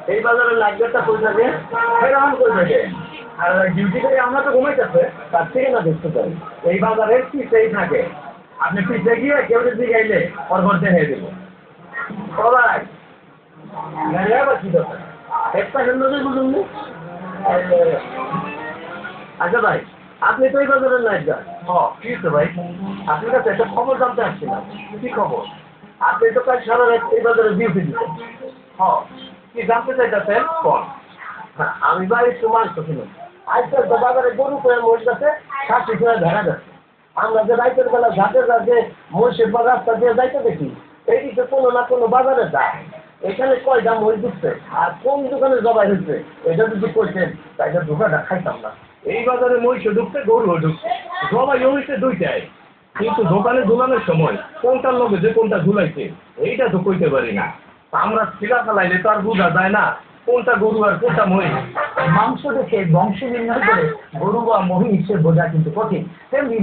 এই বাজারের লাগবেটা কই থাকে ফেরান কই থাকে আর ডিউটি থেকে আমরা তো ঘুমাইতেছে তার থেকে না দেখতে পারি এই বাজারের পিছেই থাকে আপনি পিছে গিয়ে কেউ যদি গাইলে ওর ঘর দেখে দেবো সবাই গাড়ি আবার কি দরকার একটা সুন্দর বুঝুন নি আচ্ছা ভাই আপনি তো এই বাজারের লাইটগার্ড কি হচ্ছে ভাই আপনার কাছে একটা খবর জানতে আসছিলাম কি খবর আপনি তো কাল সারা রাত এই বাজারে ডিউটি দিতেন কি জানতে চাইতেছেন কোন আমি বাড়ির সময় ছিলাম আজকাল তো বাজারে গরু করে মহিষ কাছে 60 করে ধরা যাচ্ছে আমরা যে রাইতের বেলা ঘাটে যাতে মহিষের বা রাস্তা দিয়ে যাইতে দেখি এইদিকে কোনো না কোনো বাজারে যায় এখানে কয়টা মহিষ ঢুকছে আর কোন দোকানে জবাই হচ্ছে এটা যদি করছেন তাইলে ধোকাটা খাইতাম না এই বাজারে মহিষও ঢুকছে গরুও ঢুকছে জবাই হইছে দুইটাই কিন্তু দোকানে ঝুলানোর সময় কোনটার লোকে যে কোনটা ঝুলাইছে এইটা তো কইতে পারি না আমরা শিলা ফেলাইলে তো আর বোঝা যায় না কোনটা গরু আর কোনটা মহিষ মাংস দেখে বংশ নির্ণয় করে গরু বা মহিষের বোঝা কিন্তু কঠিন তেমনি